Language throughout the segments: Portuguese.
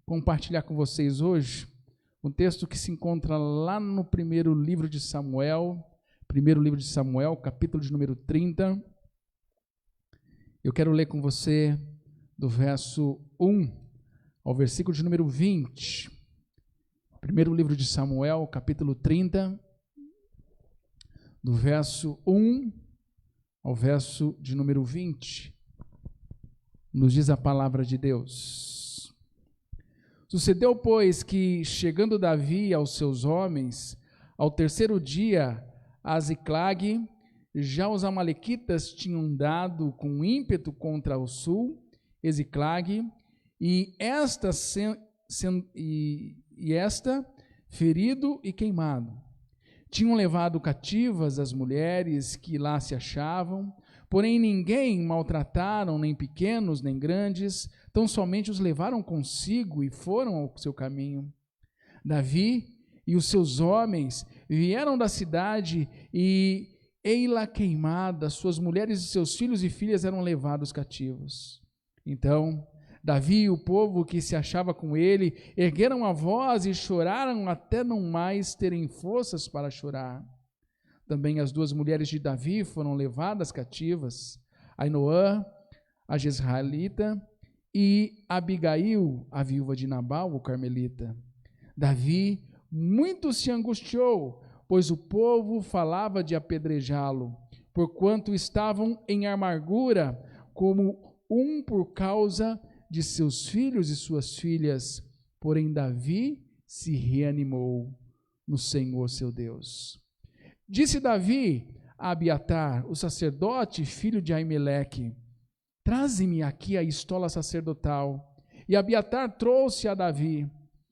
compartilhar com vocês hoje um texto que se encontra lá no primeiro livro de Samuel, capítulo de número 30. Eu quero ler com você do verso 1 ao versículo de número 20. Primeiro livro de Samuel, capítulo 30, do verso 1 ao verso de número 20. Nos diz a palavra de Deus. Sucedeu, pois, que, chegando Davi aos seus homens, ao terceiro dia, a Ziclague, já os amalequitas tinham dado com ímpeto contra o sul, Ziclague, e esta ferido e queimado. Tinham levado cativas as mulheres que lá se achavam, porém ninguém maltrataram, nem pequenos, nem grandes, tão somente os levaram consigo e foram ao seu caminho. Davi e os seus homens vieram da cidade e ei-la queimada, suas mulheres e seus filhos e filhas eram levados cativos. Então Davi e o povo que se achava com ele ergueram a voz e choraram até não mais terem forças para chorar. Também as duas mulheres de Davi foram levadas cativas, Ainoã, a Jezreelita, e Abigail, a viúva de Nabal, o carmelita. Davi muito se angustiou, pois o povo falava de apedrejá-lo, porquanto estavam em amargura, como um por causa de seus filhos e suas filhas. Porém Davi se reanimou no Senhor seu Deus. Disse Davi a Abiatar, o sacerdote, filho de Aimeleque: traze-me aqui a estola sacerdotal. E Abiatar trouxe a Davi.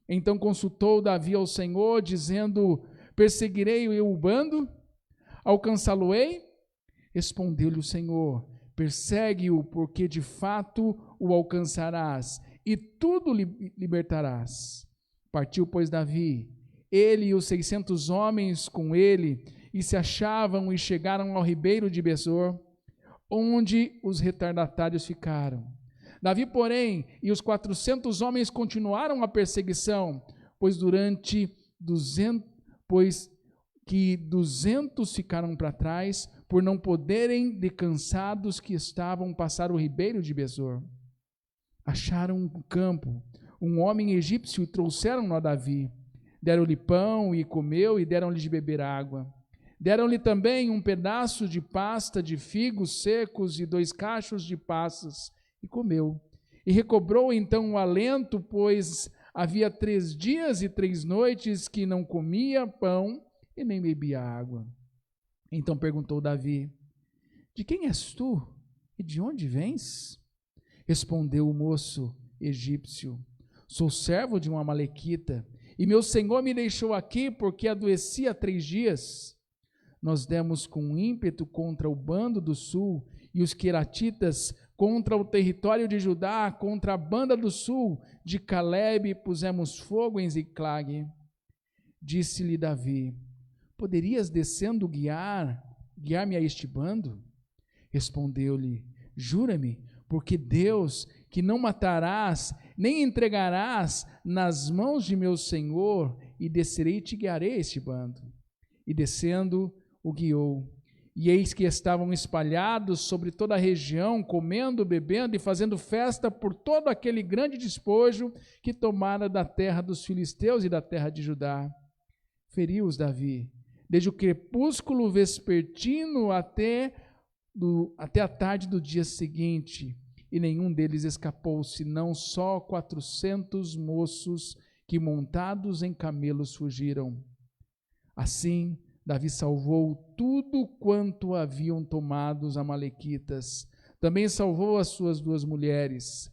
Então consultou Davi ao Senhor, dizendo: perseguirei eu o bando? Alcançá-lo-ei? Respondeu-lhe o Senhor: persegue-o, porque de fato o alcançarás, e tudo libertarás. Partiu, pois, Davi, ele e os 600 homens com ele, e se achavam e chegaram ao ribeiro de Besor, onde os retardatários ficaram. Davi, porém, e os 400 homens continuaram a perseguição, pois 200 ficaram para trás, por não poderem, de cansados que estavam, passar o ribeiro de Besor. Acharam no campo um homem egípcio e trouxeram-no a Davi. Deram-lhe pão e comeu, e deram-lhe de beber água. Deram-lhe também um pedaço de pasta de figos secos e 2 cachos de passas, e comeu. E recobrou então o alento, pois havia 3 dias e 3 noites que não comia pão e nem bebia água. Então perguntou Davi: de quem és tu e de onde vens? Respondeu o moço egípcio: sou servo de um amalequita, e meu senhor me deixou aqui porque adoeci há 3 dias. Nós demos com ímpeto contra o bando do sul, e os queratitas contra o território de Judá, contra a banda do sul de Calebe, pusemos fogo em Ziclague. Disse-lhe Davi: poderias, descendo, guiar-me a este bando? Respondeu-lhe: jura-me, porque Deus, que não matarás, nem entregarás nas mãos de meu senhor, e descerei e te guiarei a este bando. E descendo, o guiou. E eis que estavam espalhados sobre toda a região, comendo, bebendo e fazendo festa por todo aquele grande despojo que tomara da terra dos filisteus e da terra de Judá. Feriu-os Davi, desde o crepúsculo vespertino até a tarde do dia seguinte, e nenhum deles escapou, senão só 400 moços que, montados em camelos, fugiram. Assim, Davi salvou tudo quanto haviam tomado os amalequitas. Também salvou as suas 2 mulheres.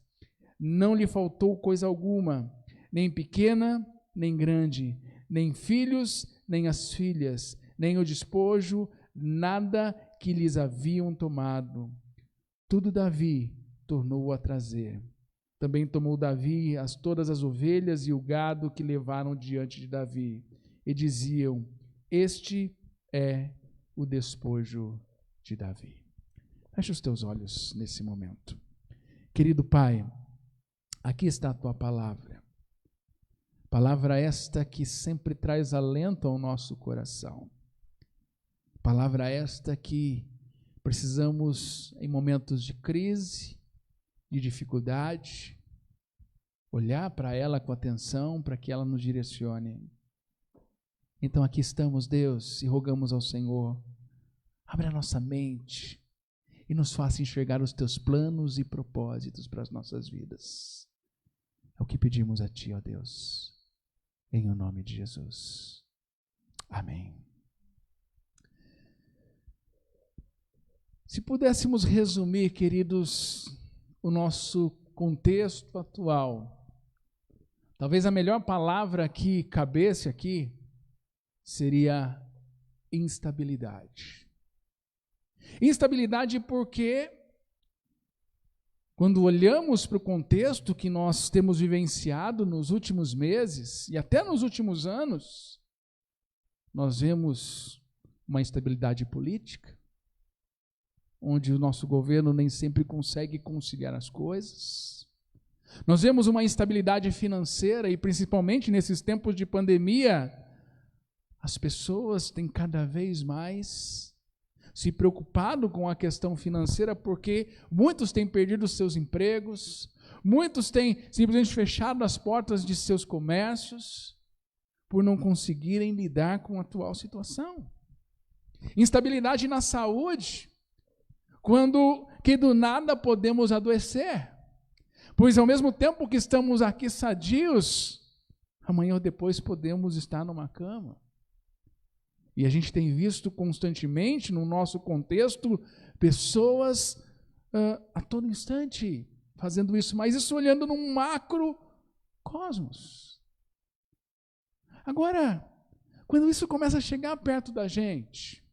Não lhe faltou coisa alguma, nem pequena, nem grande, nem filhos, nem as filhas, nem o despojo, nada que lhes haviam tomado. Tudo Davi tornou a trazer. Também tomou Davi todas as ovelhas e o gado que levaram diante de Davi, e diziam: este é o despojo de Davi. Feche os teus olhos nesse momento. Querido Pai, aqui está a tua palavra. Palavra esta que sempre traz alento ao nosso coração. Palavra esta que precisamos, em momentos de crise, de dificuldade, olhar para ela com atenção, para que ela nos direcione. Então aqui estamos, Deus, e rogamos ao Senhor, abre a nossa mente e nos faça enxergar os teus planos e propósitos para as nossas vidas. É o que pedimos a Ti, ó Deus, em o nome de Jesus. Amém. Se pudéssemos resumir, queridos, o nosso contexto atual, talvez a melhor palavra que cabesse aqui seria instabilidade. Instabilidade porque, quando olhamos para o contexto que nós temos vivenciado nos últimos meses e até nos últimos anos, nós vemos uma instabilidade política, onde o nosso governo nem sempre consegue conciliar as coisas. Nós vemos uma instabilidade financeira e, principalmente nesses tempos de pandemia, as pessoas têm cada vez mais se preocupado com a questão financeira, porque muitos têm perdido seus empregos, muitos têm simplesmente fechado as portas de seus comércios por não conseguirem lidar com a atual situação. Instabilidade na saúde, quando que do nada podemos adoecer, pois ao mesmo tempo que estamos aqui sadios, amanhã ou depois podemos estar numa cama. E a gente tem visto constantemente no nosso contexto pessoas a todo instante fazendo isso, mas isso olhando num macrocosmos. Agora, quando isso começa a chegar perto da gente,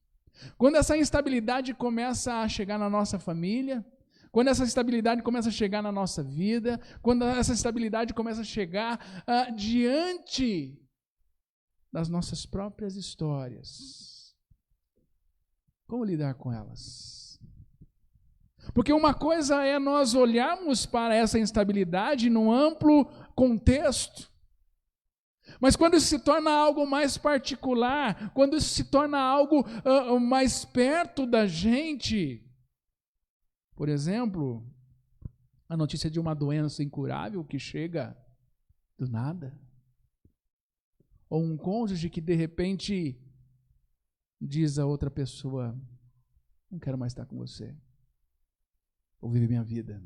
quando essa instabilidade começa a chegar na nossa família, quando essa instabilidade começa a chegar na nossa vida, quando essa instabilidade começa a chegar diante das nossas próprias histórias, como lidar com elas? Porque uma coisa é nós olharmos para essa instabilidade num amplo contexto, mas quando isso se torna algo mais particular, quando isso se torna algo mais perto da gente, por exemplo, a notícia de uma doença incurável que chega do nada, ou um cônjuge que de repente diz a outra pessoa, não quero mais estar com você, vou viver minha vida.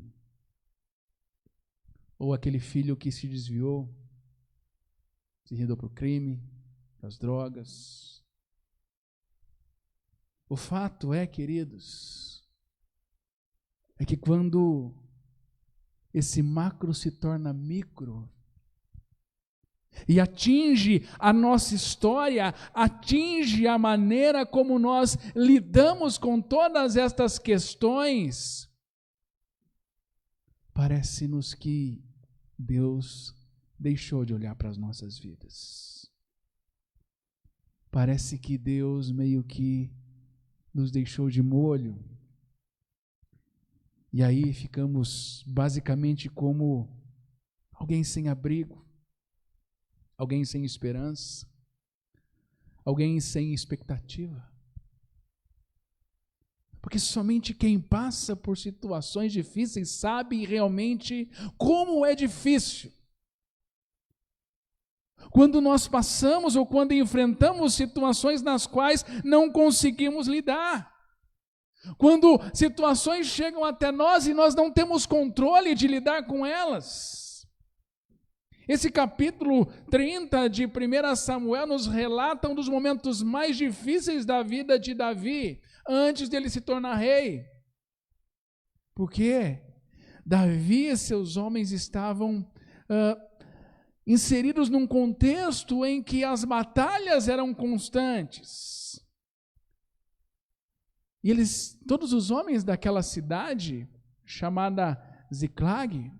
Ou aquele filho que se desviou, se rendeu para o crime, para as drogas. O fato é, queridos, é que quando esse macro se torna micro e atinge a nossa história, atinge a maneira como nós lidamos com todas estas questões, parece-nos que Deus deixou de olhar para as nossas vidas. Parece que Deus meio que nos deixou de molho. E aí ficamos basicamente como alguém sem abrigo, alguém sem esperança, alguém sem expectativa. Porque somente quem passa por situações difíceis sabe realmente como é difícil. Quando nós passamos ou quando enfrentamos situações nas quais não conseguimos lidar. Quando situações chegam até nós e nós não temos controle de lidar com elas. Esse capítulo 30 de 1 Samuel nos relata um dos momentos mais difíceis da vida de Davi, antes dele se tornar rei. Porque Davi e seus homens estavam inseridos num contexto em que as batalhas eram constantes. E todos os homens daquela cidade, chamada Ziklag,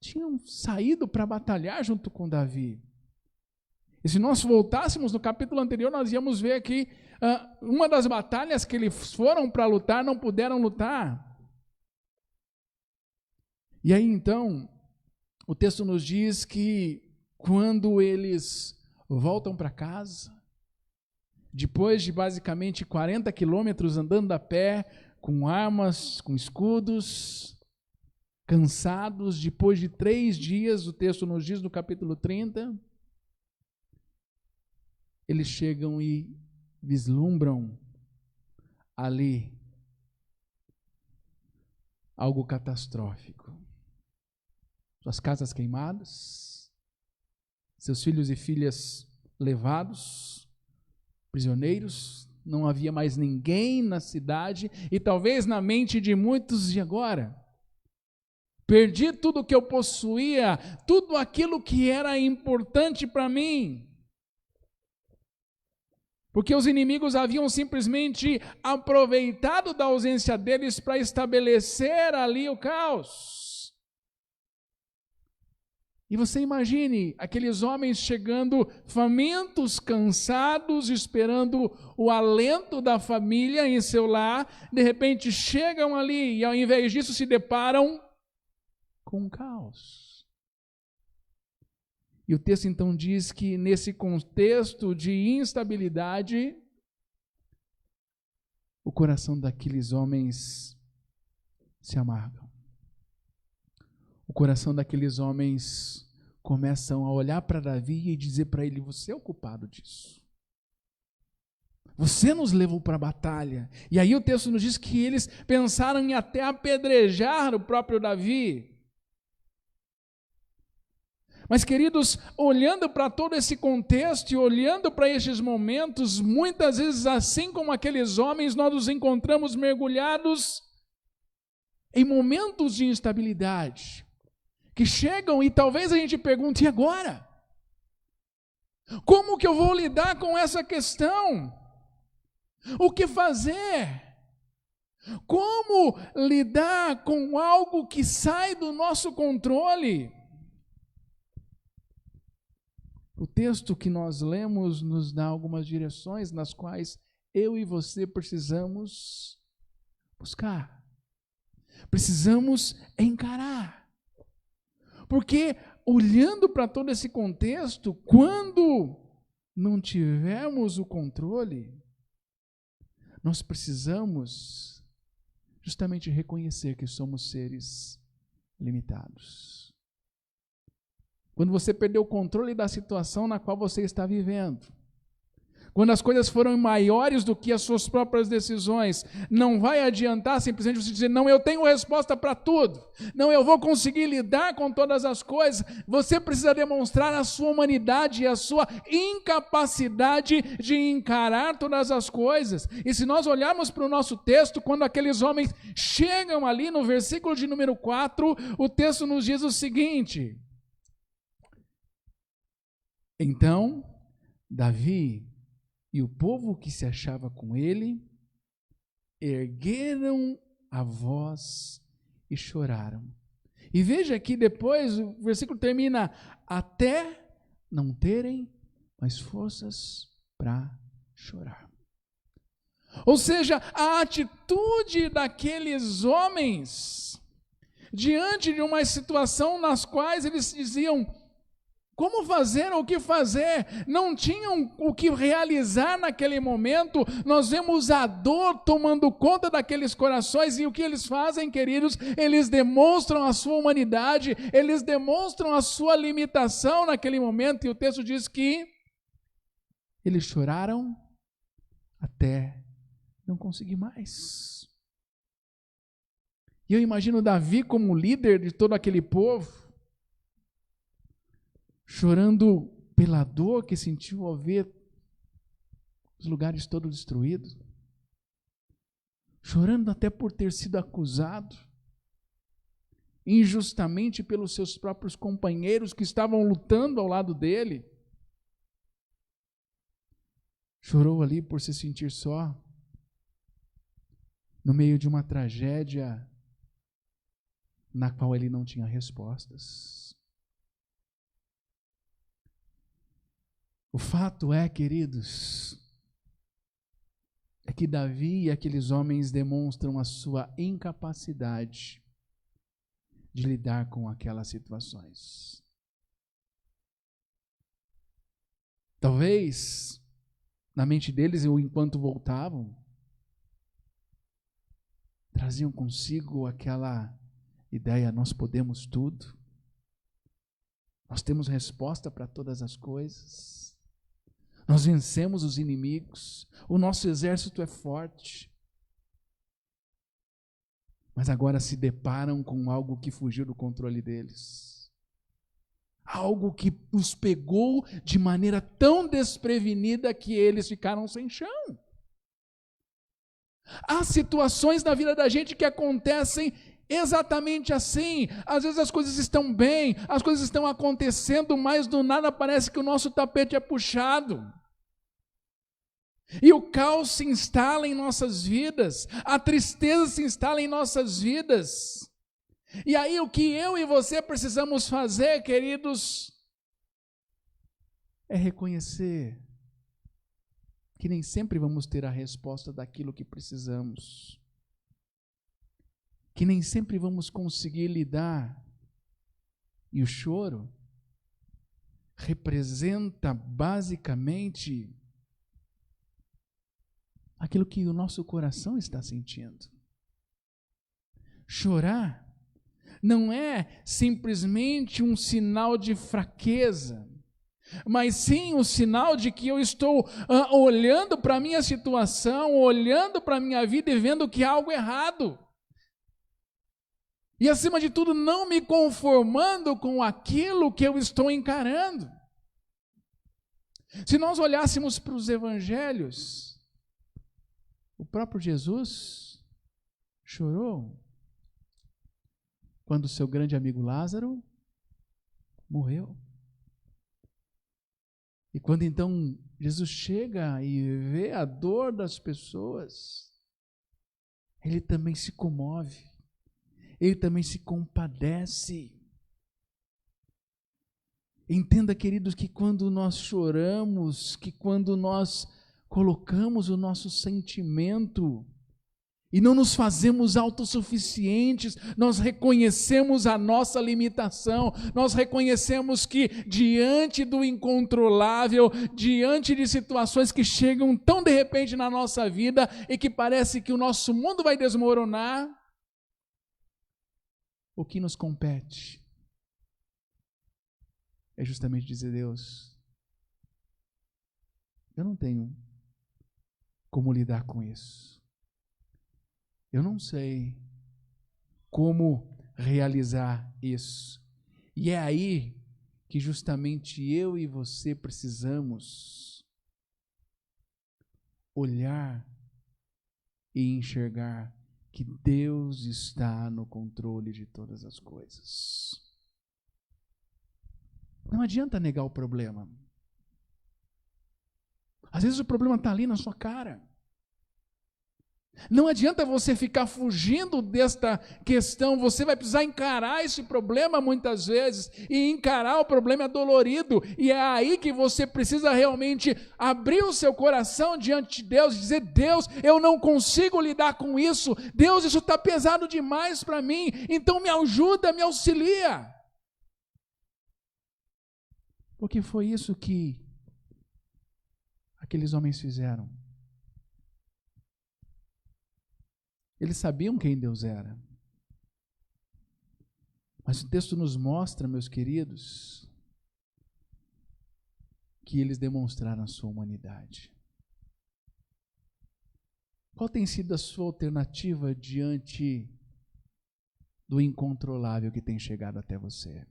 tinham saído para batalhar junto com Davi. E se nós voltássemos no capítulo anterior, nós íamos ver que uma das batalhas que eles foram para lutar, não puderam lutar. E aí então, o texto nos diz que quando eles voltam para casa, depois de basicamente 40 quilômetros andando a pé, com armas, com escudos, cansados, depois de 3 dias, o texto nos diz no capítulo 30, eles chegam e vislumbram ali algo catastrófico. Suas casas queimadas, seus filhos e filhas levados, prisioneiros, não havia mais ninguém na cidade, e talvez na mente de muitos, e agora? Perdi tudo que eu possuía, tudo aquilo que era importante para mim. Porque os inimigos haviam simplesmente aproveitado da ausência deles para estabelecer ali o caos. E você imagine aqueles homens chegando famintos, cansados, esperando o alento da família em seu lar, de repente chegam ali e ao invés disso se deparam com um caos. E o texto então diz que nesse contexto de instabilidade, o coração daqueles homens se amarga. O coração daqueles homens começam a olhar para Davi e dizer para ele: você é o culpado disso. Você nos levou para a batalha. E aí o texto nos diz que eles pensaram em até apedrejar o próprio Davi. Mas, queridos, olhando para todo esse contexto e olhando para estes momentos, muitas vezes, assim como aqueles homens, nós nos encontramos mergulhados em momentos de instabilidade, que chegam e talvez a gente pergunte: e agora? Como que eu vou lidar com essa questão? O que fazer? Como lidar com algo que sai do nosso controle? O texto que nós lemos nos dá algumas direções nas quais eu e você precisamos buscar. Precisamos encarar. Porque, olhando para todo esse contexto, quando não tivermos o controle, nós precisamos justamente reconhecer que somos seres limitados. Quando você perdeu o controle da situação na qual você está vivendo, quando as coisas foram maiores do que as suas próprias decisões, não vai adiantar simplesmente você dizer: não, eu tenho resposta para tudo, não, eu vou conseguir lidar com todas as coisas. Você precisa demonstrar a sua humanidade e a sua incapacidade de encarar todas as coisas. E se nós olharmos para o nosso texto, quando aqueles homens chegam ali no versículo de número 4, o texto nos diz o seguinte: então, Davi e o povo que se achava com ele ergueram a voz e choraram. E veja que depois o versículo termina: até não terem mais forças para chorar. Ou seja, a atitude daqueles homens diante de uma situação nas quais eles diziam: como fazer, o que fazer? Não tinham o que realizar naquele momento. Nós vemos a dor tomando conta daqueles corações, e o que eles fazem, queridos? Eles demonstram a sua humanidade, eles demonstram a sua limitação naquele momento, e o texto diz que eles choraram até não conseguir mais. E eu imagino Davi como líder de todo aquele povo, chorando pela dor que sentiu ao ver os lugares todos destruídos, chorando até por ter sido acusado injustamente pelos seus próprios companheiros que estavam lutando ao lado dele. Chorou ali por se sentir só, no meio de uma tragédia na qual ele não tinha respostas. O fato é, queridos, é que Davi e aqueles homens demonstram a sua incapacidade de lidar com aquelas situações. Talvez, na mente deles, ou enquanto voltavam, traziam consigo aquela ideia: nós podemos tudo, nós temos resposta para todas as coisas, nós vencemos os inimigos, o nosso exército é forte. Mas agora se deparam com algo que fugiu do controle deles. Algo que os pegou de maneira tão desprevenida que eles ficaram sem chão. Há situações na vida da gente que acontecem exatamente assim. Às vezes as coisas estão bem, as coisas estão acontecendo, mas do nada parece que o nosso tapete é puxado. E o caos se instala em nossas vidas, a tristeza se instala em nossas vidas. E aí o que eu e você precisamos fazer, queridos, é reconhecer que nem sempre vamos ter a resposta daquilo que precisamos. Que nem sempre vamos conseguir lidar. E o choro representa basicamente aquilo que o nosso coração está sentindo. Chorar não é simplesmente um sinal de fraqueza, mas sim um sinal de que eu estou olhando para a minha situação, olhando para a minha vida e vendo que há algo errado. E acima de tudo, não me conformando com aquilo que eu estou encarando. Se nós olhássemos para os evangelhos, o próprio Jesus chorou quando seu grande amigo Lázaro morreu. E quando então Jesus chega e vê a dor das pessoas, ele também se comove, ele também se compadece. Entenda, queridos, que quando nós choramos, que quando nós colocamos o nosso sentimento e não nos fazemos autossuficientes, nós reconhecemos a nossa limitação, nós reconhecemos que diante do incontrolável, diante de situações que chegam tão de repente na nossa vida e que parece que o nosso mundo vai desmoronar, o que nos compete é justamente dizer: Deus, eu não tenho como lidar com isso. Eu não sei como realizar isso. E é aí que justamente eu e você precisamos olhar e enxergar que Deus está no controle de todas as coisas. Não adianta negar o problema. Às vezes o problema está ali na sua cara. Não adianta você ficar fugindo desta questão, você vai precisar encarar esse problema muitas vezes, e encarar o problema é dolorido, e é aí que você precisa realmente abrir o seu coração diante de Deus e dizer: Deus, eu não consigo lidar com isso, Deus, isso está pesado demais para mim, então me ajuda, me auxilia. Porque foi isso que aqueles homens fizeram. Eles sabiam quem Deus era. Mas o texto nos mostra, meus queridos, que eles demonstraram a sua humanidade. Qual tem sido a sua alternativa diante do incontrolável que tem chegado até você?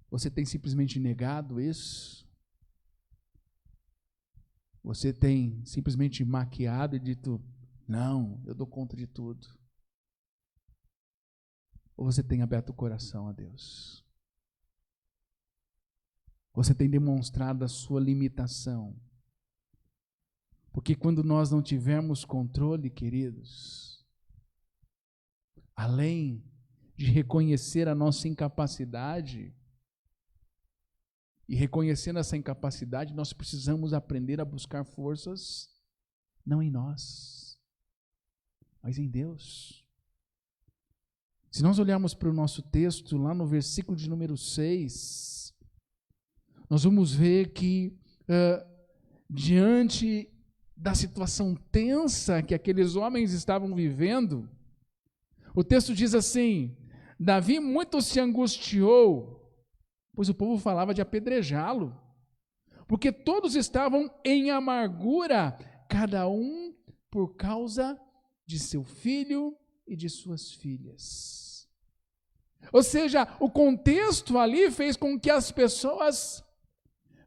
Você tem simplesmente negado isso? Você tem simplesmente maquiado e dito: não, eu dou conta de tudo? Ou você tem aberto o coração a Deus? Você tem demonstrado a sua limitação? Porque quando nós não tivermos controle, queridos, além de reconhecer a nossa incapacidade, e reconhecendo essa incapacidade, nós precisamos aprender a buscar forças não em nós, mas em Deus. Se nós olharmos para o nosso texto, lá no versículo de número 6, nós vamos ver que, diante da situação tensa que aqueles homens estavam vivendo, o texto diz assim: Davi muito se angustiou, pois o povo falava de apedrejá-lo, porque todos estavam em amargura, cada um por causa de seu filho e de suas filhas. Ou seja, o contexto ali fez com que as pessoas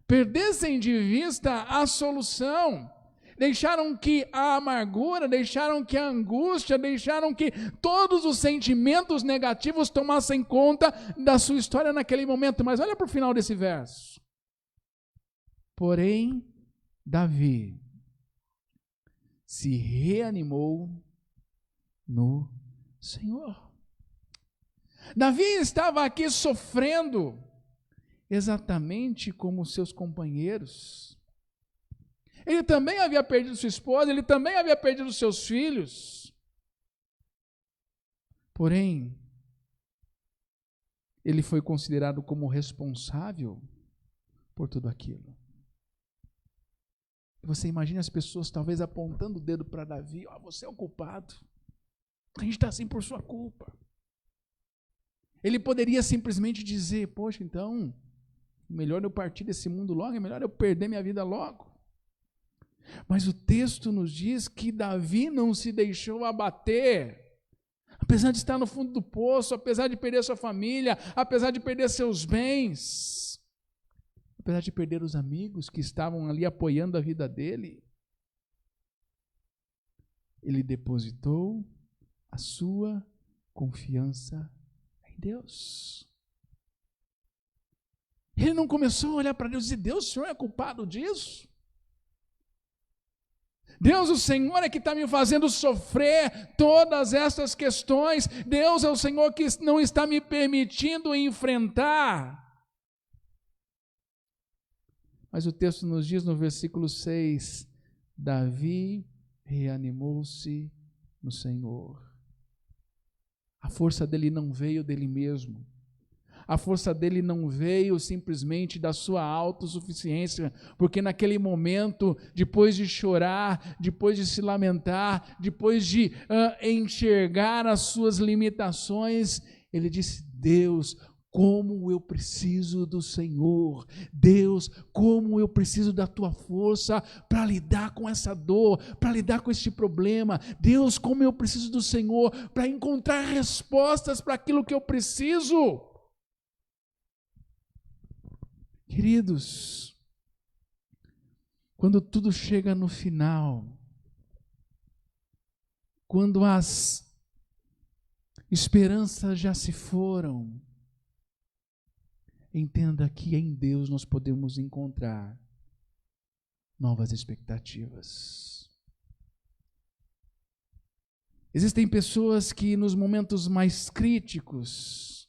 perdessem de vista a solução, deixaram que a amargura, deixaram que a angústia, deixaram que todos os sentimentos negativos tomassem conta da sua história naquele momento. Mas olha para o final desse verso. Porém, Davi se reanimou no Senhor. Davi estava aqui sofrendo exatamente como seus companheiros. Ele também havia perdido sua esposa, ele também havia perdido seus filhos. Porém, ele foi considerado como responsável por tudo aquilo. Você imagina as pessoas talvez apontando o dedo para Davi: você é o culpado, a gente está assim por sua culpa. Ele poderia simplesmente dizer: poxa, então, melhor eu partir desse mundo logo, é melhor eu perder minha vida logo. Mas o texto nos diz que Davi não se deixou abater, apesar de estar no fundo do poço, apesar de perder sua família, apesar de perder seus bens, apesar de perder os amigos que estavam ali apoiando a vida dele. Ele depositou a sua confiança em Deus. Ele não começou a olhar para Deus e dizer: Deus, o Senhor é culpado disso? Deus, o Senhor é que está me fazendo sofrer todas essas questões. Deus é o Senhor que não está me permitindo enfrentar. Mas o texto nos diz no versículo 6, Davi reanimou-se no Senhor. A força dele não veio dele mesmo. A força dele não veio simplesmente da sua autossuficiência, porque naquele momento, depois de chorar, depois de se lamentar, depois de enxergar as suas limitações, ele disse: Deus, como eu preciso do Senhor. Deus, como eu preciso da tua força para lidar com essa dor, para lidar com este problema. Deus, como eu preciso do Senhor para encontrar respostas para aquilo que eu preciso. Queridos, quando tudo chega no final, quando as esperanças já se foram, entenda que em Deus nós podemos encontrar novas expectativas. Existem pessoas que nos momentos mais críticos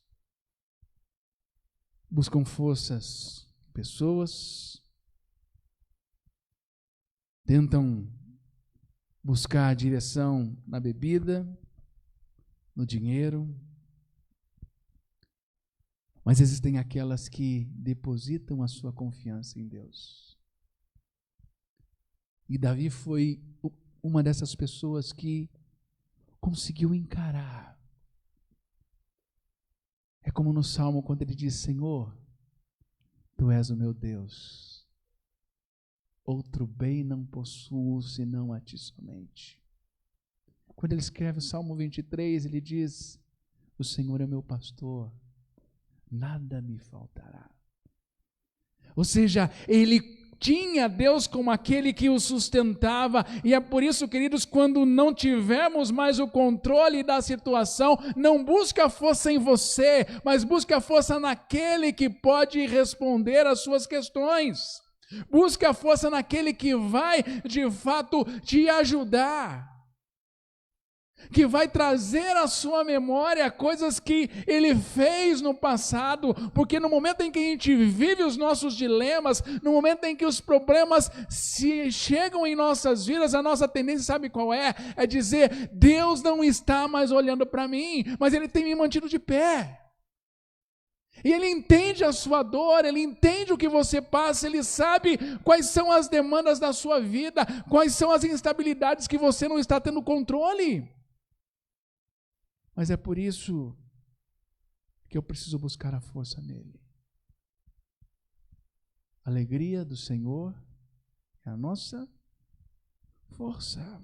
buscam forças, pessoas tentam buscar a direção na bebida, no dinheiro, mas existem aquelas que depositam a sua confiança em Deus. E Davi foi uma dessas pessoas que conseguiu encarar. É como no Salmo quando ele diz: Senhor, Tu és o meu Deus, outro bem não possuo senão a Ti somente. Quando ele escreve o Salmo 23, ele diz: o Senhor é meu pastor, nada me faltará. Ou seja, ele tinha Deus como aquele que o sustentava, e é por isso, queridos, quando não tivermos mais o controle da situação, não busque a força em você, mas busque a força naquele que pode responder às suas questões. Busque a força naquele que vai, de fato, te ajudar, que vai trazer à sua memória coisas que ele fez no passado, porque no momento em que a gente vive os nossos dilemas, no momento em que os problemas se chegam em nossas vidas, a nossa tendência, sabe qual é? É dizer: Deus não está mais olhando para mim, mas Ele tem me mantido de pé. E Ele entende a sua dor, Ele entende o que você passa, Ele sabe quais são as demandas da sua vida, quais são as instabilidades que você não está tendo controle. Mas é por isso que eu preciso buscar a força nele. A alegria do Senhor é a nossa força.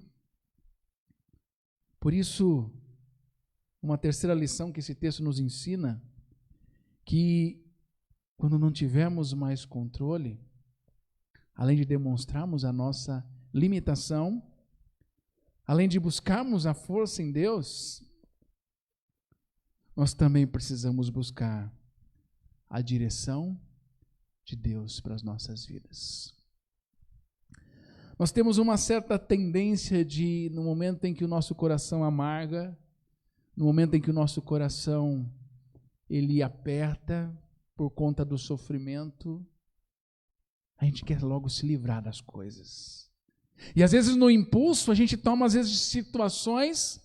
Por isso, uma terceira lição que esse texto nos ensina, que quando não tivermos mais controle, além de demonstrarmos a nossa limitação, além de buscarmos a força em Deus, nós também precisamos buscar a direção de Deus para as nossas vidas. Nós temos uma certa tendência de, no momento em que o nosso coração amarga, no momento em que o nosso coração ele aperta por conta do sofrimento, a gente quer logo se livrar das coisas. E às vezes no impulso a gente toma situações,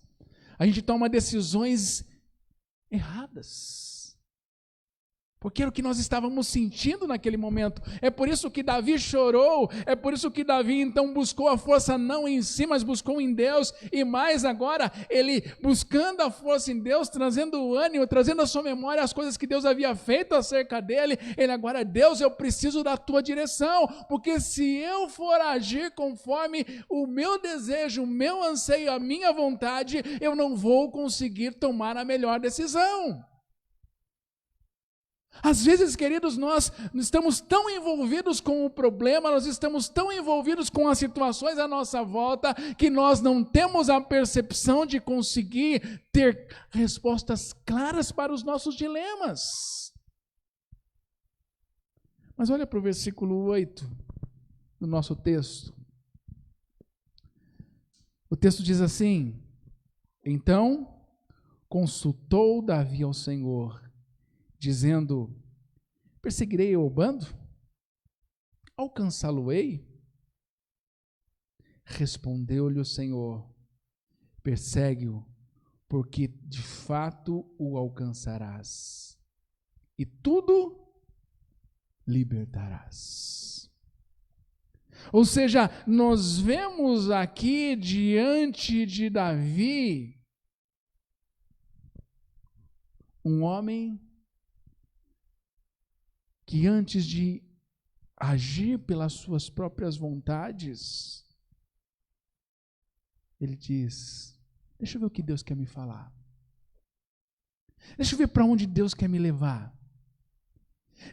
a gente toma decisões erradas. Porque era o que nós estávamos sentindo naquele momento. É por isso que Davi chorou, é por isso que Davi então buscou a força não em si, mas buscou em Deus. E mais agora, ele buscando a força em Deus, trazendo o ânimo, trazendo à sua memória as coisas que Deus havia feito acerca dele. Ele agora, Deus, eu preciso da tua direção, porque se eu for agir conforme o meu desejo, o meu anseio, a minha vontade, eu não vou conseguir tomar a melhor decisão. Às vezes, queridos, nós estamos tão envolvidos com o problema, nós estamos tão envolvidos com as situações à nossa volta, que nós não temos a percepção de conseguir ter respostas claras para os nossos dilemas. Mas olha para o versículo 8 do nosso texto. O texto diz assim: então consultou Davi ao Senhor, dizendo: perseguirei o bando? Alcançá-lo-ei? Respondeu-lhe o Senhor: persegue-o, porque de fato o alcançarás, e tudo libertarás. Ou seja, nós vemos aqui diante de Davi um homem que antes de agir pelas suas próprias vontades, ele diz: deixa eu ver o que Deus quer me falar. Deixa eu ver para onde Deus quer me levar.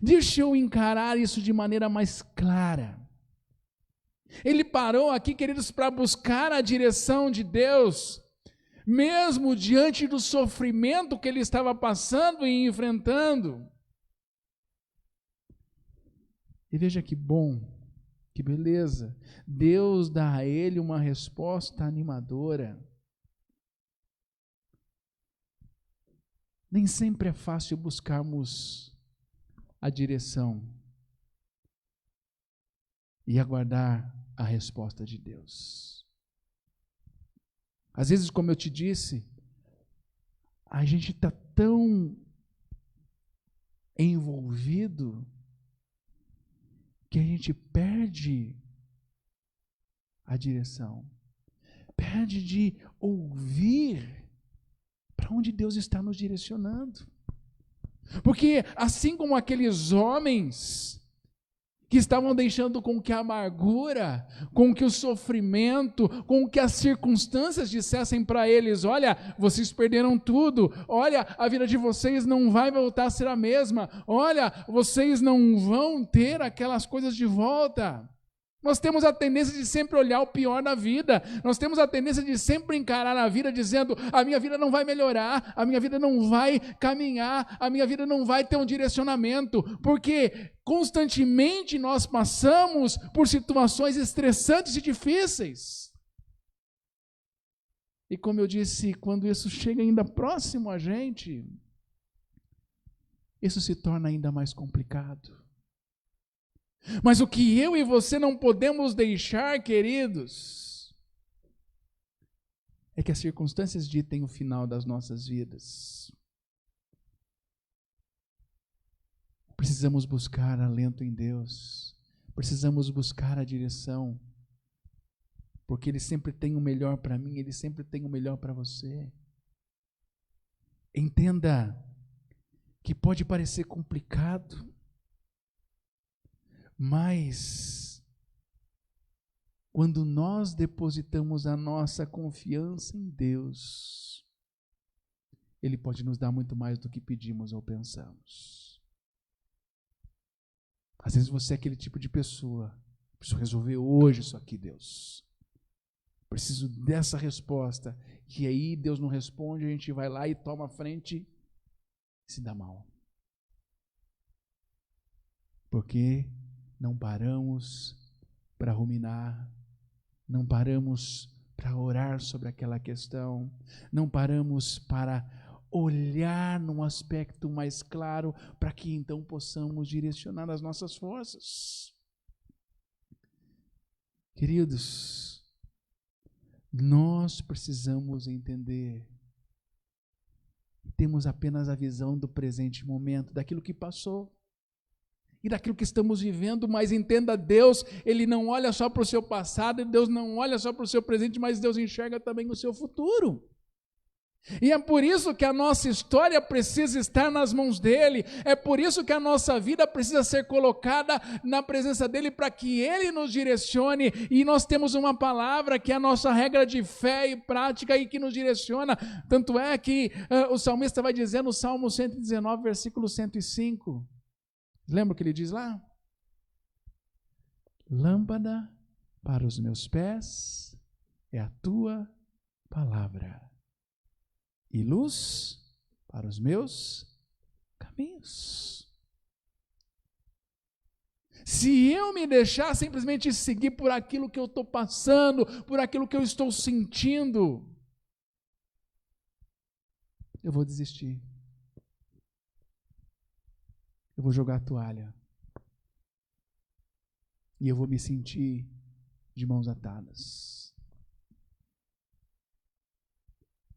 Deixa eu encarar isso de maneira mais clara. Ele parou aqui, queridos, para buscar a direção de Deus, mesmo diante do sofrimento que ele estava passando e enfrentando. E veja que bom, que beleza, Deus dá a ele uma resposta animadora. Nem sempre é fácil buscarmos a direção e aguardar a resposta de Deus. Às vezes, como eu te disse, a gente está tão envolvido que a gente perde a direção, perde de ouvir para onde Deus está nos direcionando. Porque assim como aqueles homens que estavam deixando com que a amargura, com que o sofrimento, com que as circunstâncias dissessem para eles: olha, vocês perderam tudo, olha, a vida de vocês não vai voltar a ser a mesma, olha, vocês não vão ter aquelas coisas de volta. Nós temos a tendência de sempre olhar o pior da vida, nós temos a tendência de sempre encarar a vida dizendo: a minha vida não vai melhorar, a minha vida não vai caminhar, a minha vida não vai ter um direcionamento, porque constantemente nós passamos por situações estressantes e difíceis. E como eu disse, quando isso chega ainda próximo a gente, isso se torna ainda mais complicado. Mas o que eu e você não podemos deixar, queridos, é que as circunstâncias ditem o final das nossas vidas. Precisamos buscar alento em Deus. Precisamos buscar a direção. Porque Ele sempre tem o melhor para mim, Ele sempre tem o melhor para você. Entenda que pode parecer complicado, mas quando nós depositamos a nossa confiança em Deus, Ele pode nos dar muito mais do que pedimos ou pensamos. Às vezes você é aquele tipo de pessoa, preciso resolver hoje isso aqui, Deus. Preciso dessa resposta. E aí Deus não responde, a gente vai lá e toma a frente e se dá mal. Porque não paramos para ruminar, não paramos para orar sobre aquela questão, não paramos para olhar num aspecto mais claro, para que então possamos direcionar as nossas forças. Queridos, nós precisamos entender que temos apenas a visão do presente momento, daquilo que passou e daquilo que estamos vivendo, mas entenda, Deus, Ele não olha só para o seu passado, Deus não olha só para o seu presente, mas Deus enxerga também o seu futuro. E é por isso que a nossa história precisa estar nas mãos dEle, é por isso que a nossa vida precisa ser colocada na presença dEle, para que Ele nos direcione, e nós temos uma palavra que é a nossa regra de fé e prática e que nos direciona. Tanto é que o salmista vai dizer no Salmo 119, versículo 105, lembra o que ele diz lá? Lâmpada para os meus pés é a tua palavra, e luz para os meus caminhos. Se eu me deixar simplesmente seguir por aquilo que eu estou passando, por aquilo que eu estou sentindo, eu vou desistir. Eu vou jogar a toalha. E eu vou me sentir de mãos atadas.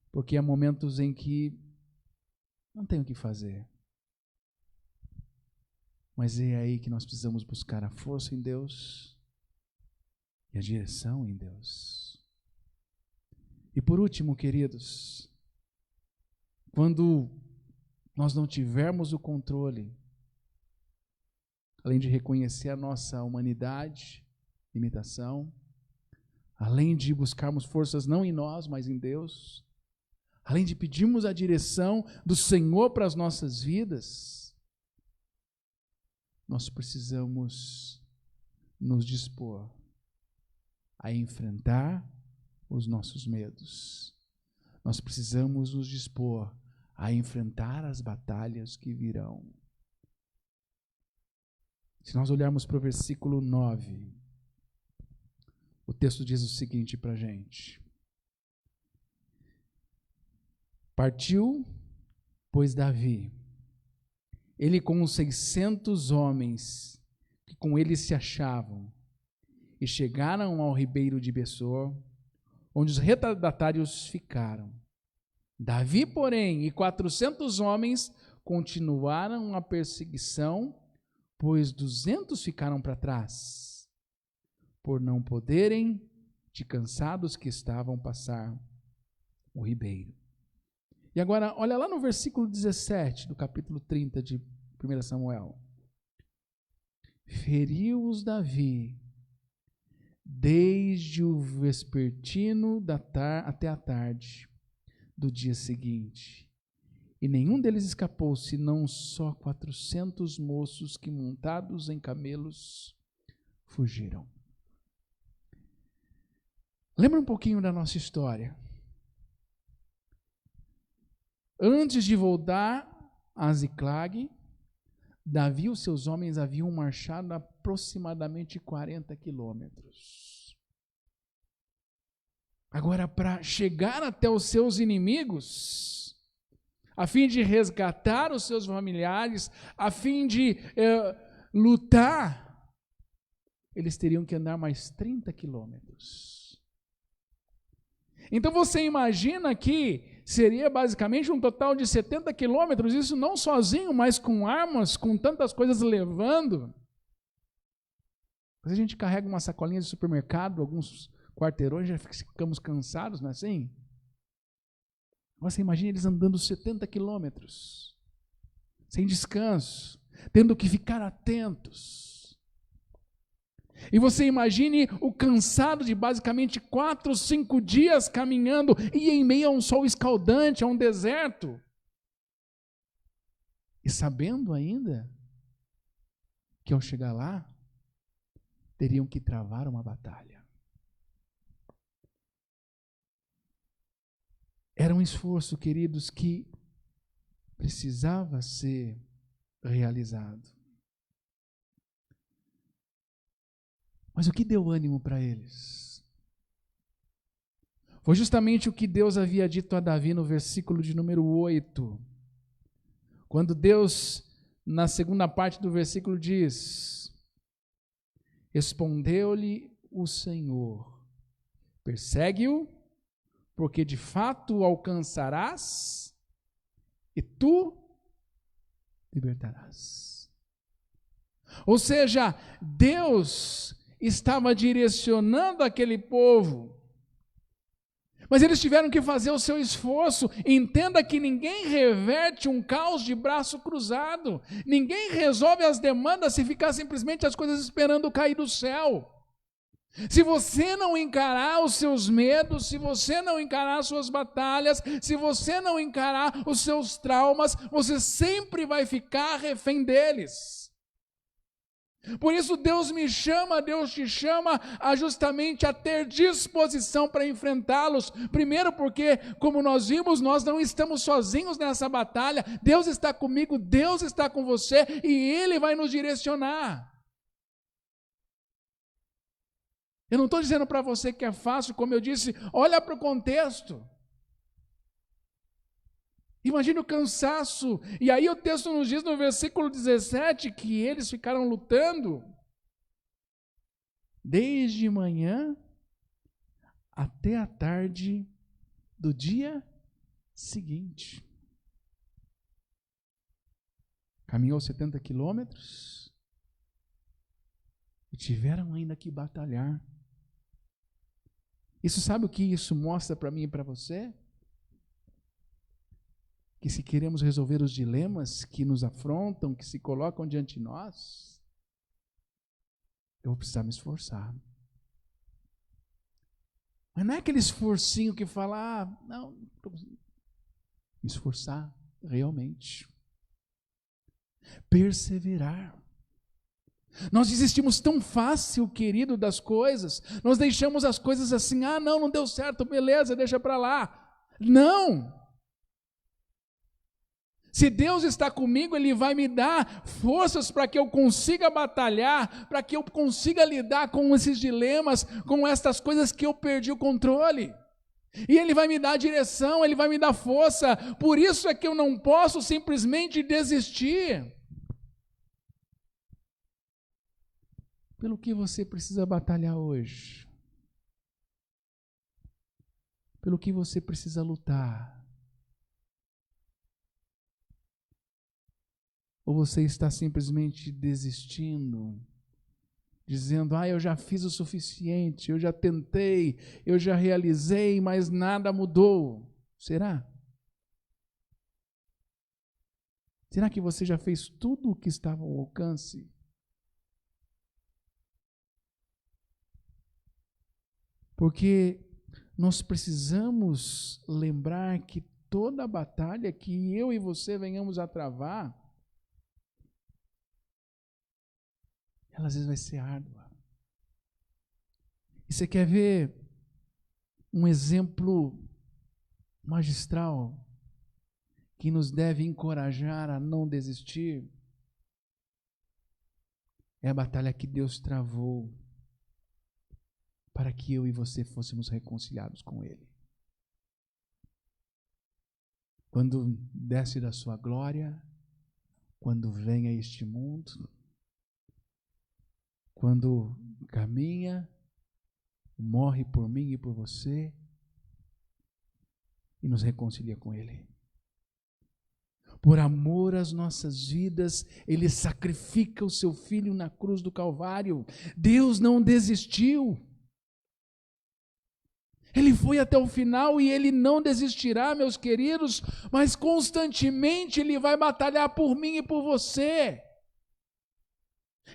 Porque há momentos em que não tenho o que fazer. Mas é aí que nós precisamos buscar a força em Deus e a direção em Deus. E por último, queridos, quando nós não tivermos o controle, além de reconhecer a nossa humanidade, limitação, além de buscarmos forças não em nós, mas em Deus, além de pedirmos a direção do Senhor para as nossas vidas, nós precisamos nos dispor a enfrentar os nossos medos. Nós precisamos nos dispor a enfrentar as batalhas que virão. Se nós olharmos para o versículo 9, o texto diz o seguinte para a gente: partiu, pois, Davi, ele com os 600 homens que com ele se achavam, e chegaram ao ribeiro de Besor, onde os retardatários ficaram. Davi, porém, e 400 homens continuaram a perseguição, pois 200 ficaram para trás, por não poderem, de cansados que estavam, passar o ribeiro. E agora, olha lá no versículo 17 do capítulo 30 de 1 Samuel. Feriu-os Davi desde o vespertino até a tarde do dia seguinte, e nenhum deles escapou, senão só 400 moços que, montados em camelos, fugiram. Lembra um pouquinho da nossa história. Antes de voltar a Ziclag, Davi e os seus homens haviam marchado aproximadamente 40 quilômetros. Agora, para chegar até os seus inimigos, a fim de resgatar os seus familiares, a fim de lutar, eles teriam que andar mais 30 quilômetros. Então você imagina que, seria basicamente um total de 70 quilômetros, isso não sozinho, mas com armas, com tantas coisas levando. Mas a gente carrega uma sacolinha de supermercado, alguns quarteirões, já ficamos cansados, não é assim? Agora você imagina eles andando 70 quilômetros, sem descanso, tendo que ficar atentos. E você imagine o cansado de basicamente 4, 5 dias caminhando e em meio a um sol escaldante, a um deserto. E sabendo ainda que ao chegar lá, teriam que travar uma batalha. Era um esforço, queridos, que precisava ser realizado. Mas o que deu ânimo para eles? Foi justamente o que Deus havia dito a Davi no versículo de número 8. Quando Deus, na segunda parte do versículo, diz: respondeu-lhe o Senhor, persegue-o, porque de fato o alcançarás e tu libertarás. Ou seja, Deus estava direcionando aquele povo, mas eles tiveram que fazer o seu esforço. Entenda que ninguém reverte um caos de braço cruzado, ninguém resolve as demandas se ficar simplesmente as coisas esperando cair do céu. Se você não encarar os seus medos, se você não encarar as suas batalhas, se você não encarar os seus traumas, você sempre vai ficar refém deles. Por isso Deus me chama, Deus te chama justamente a ter disposição para enfrentá-los. Primeiro porque, como nós vimos, nós não estamos sozinhos nessa batalha. Deus está comigo, Deus está com você e Ele vai nos direcionar. Eu não estou dizendo para você que é fácil, como eu disse, olha para o contexto. Imagine o cansaço. E aí o texto nos diz no versículo 17 que eles ficaram lutando desde manhã até a tarde do dia seguinte. Caminhou 70 quilômetros e tiveram ainda que batalhar. Isso, sabe o que isso mostra para mim e para você? Que se queremos resolver os dilemas que nos afrontam, que se colocam diante de nós, eu vou precisar me esforçar. Mas não é aquele esforcinho que fala, não, me esforçar realmente. Perseverar. Nós desistimos tão fácil, querido, das coisas. Nós deixamos as coisas assim, não deu certo, beleza, deixa para lá. Não! Se Deus está comigo, Ele vai me dar forças para que eu consiga batalhar, para que eu consiga lidar com esses dilemas, com estas coisas que eu perdi o controle. E Ele vai me dar direção, Ele vai me dar força. Por isso é que eu não posso simplesmente desistir. Pelo que você precisa batalhar hoje? Pelo que você precisa lutar? Ou você está simplesmente desistindo, dizendo, eu já fiz o suficiente, eu já tentei, eu já realizei, mas nada mudou. Será? Será que você já fez tudo o que estava ao alcance? Porque nós precisamos lembrar que toda batalha que eu e você venhamos a travar, ela às vezes vai ser árdua. E você quer ver um exemplo magistral que nos deve encorajar a não desistir? É a batalha que Deus travou para que eu e você fôssemos reconciliados com Ele. Quando desce da sua glória, quando vem a este mundo, quando caminha, morre por mim e por você, e nos reconcilia com Ele. Por amor às nossas vidas, Ele sacrifica o seu Filho na cruz do Calvário. Deus não desistiu. Ele foi até o final e Ele não desistirá, meus queridos, mas constantemente Ele vai batalhar por mim e por você.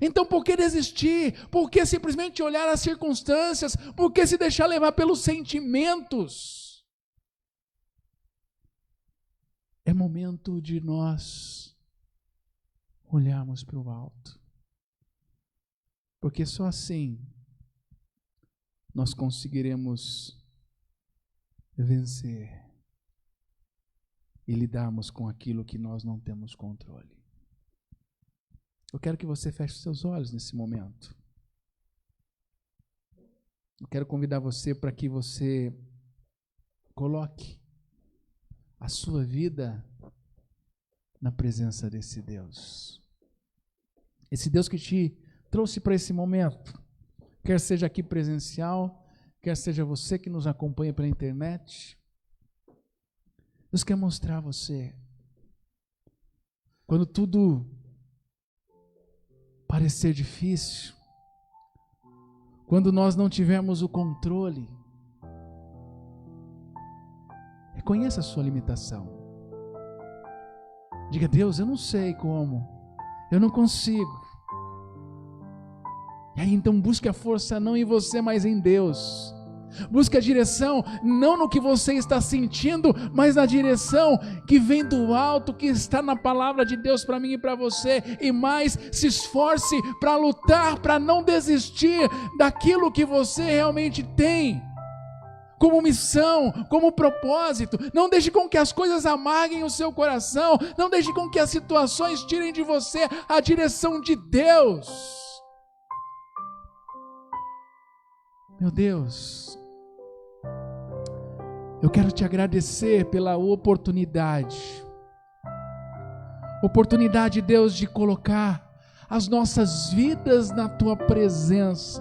Então por que desistir? Por que simplesmente olhar as circunstâncias? Por que se deixar levar pelos sentimentos? É momento de nós olharmos para o alto. Porque só assim nós conseguiremos vencer e lidarmos com aquilo que nós não temos controle. Eu quero que você feche seus olhos nesse momento. Eu quero convidar você para que você coloque a sua vida na presença desse Deus. Esse Deus que te trouxe para esse momento, quer seja aqui presencial, quer seja você que nos acompanha pela internet. Deus quer mostrar a você, quando tudo parecer difícil, quando nós não tivermos o controle, reconheça a sua limitação. Diga: Deus, eu não sei como, eu não consigo. E aí então busque a força não em você, mas em Deus. Busque a direção não no que você está sentindo, mas na direção que vem do alto, que está na palavra de Deus para mim e para você. E mais, se esforce para lutar, para não desistir daquilo que você realmente tem como missão, como propósito. Não deixe com que as coisas amarguem o seu coração. Não deixe com que as situações tirem de você a direção de Deus. Meu Deus, eu quero te agradecer pela oportunidade, Deus, de colocar as nossas vidas na Tua presença.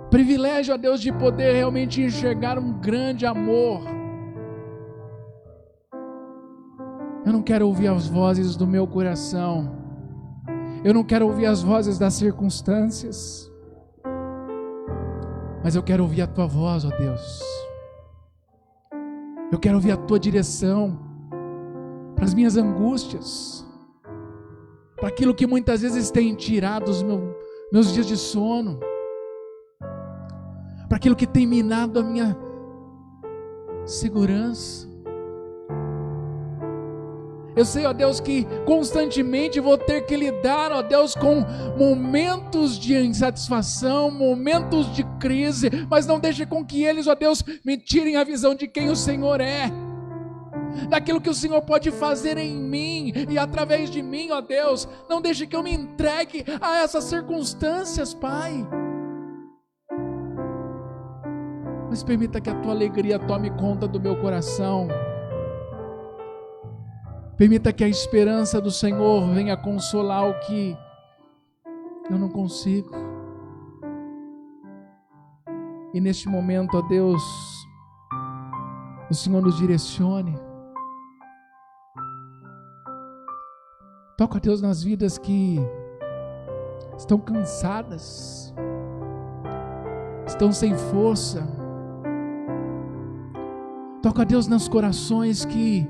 Privilégio, ó Deus, de poder realmente enxergar um grande amor. Eu não quero ouvir as vozes do meu coração, eu não quero ouvir as vozes das circunstâncias, mas eu quero ouvir a Tua voz, ó Deus. Eu quero ouvir a Tua direção para as minhas angústias, para aquilo que muitas vezes tem tirado os meus dias de sono, para aquilo que tem minado a minha segurança. Eu sei, ó Deus, que constantemente vou ter que lidar, ó Deus, com momentos de insatisfação, momentos de crise, mas não deixe com que eles, ó Deus, me tirem a visão de quem o Senhor é, daquilo que o Senhor pode fazer em mim e através de mim, ó Deus. Não deixe que eu me entregue a essas circunstâncias, Pai, mas permita que a Tua alegria tome conta do meu coração. Permita que a esperança do Senhor venha consolar o que eu não consigo. E neste momento, ó Deus, o Senhor nos direcione. Toca, ó Deus, nas vidas que estão cansadas, estão sem força. Toca, ó Deus, nos corações que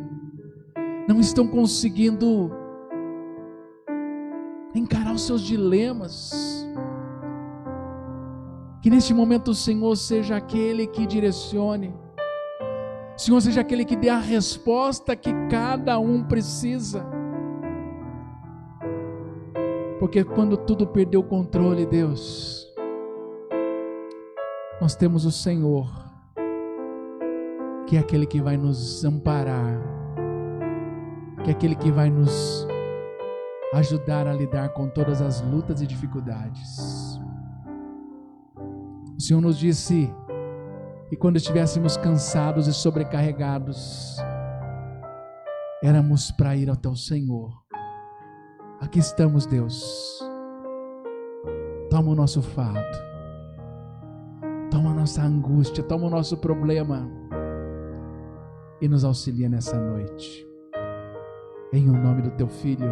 não estão conseguindo encarar os seus dilemas. Que neste momento o Senhor seja aquele que direcione, o Senhor seja aquele que dê a resposta que cada um precisa. Porque quando tudo perdeu o controle, Deus, nós temos o Senhor, que é aquele que vai nos amparar, que é aquele que vai nos ajudar a lidar com todas as lutas e dificuldades. O Senhor nos disse que quando estivéssemos cansados e sobrecarregados, éramos para ir até o Senhor. Aqui estamos, Deus. Toma o nosso fardo, toma a nossa angústia, toma o nosso problema e nos auxilia nessa noite. Em o nome do teu Filho,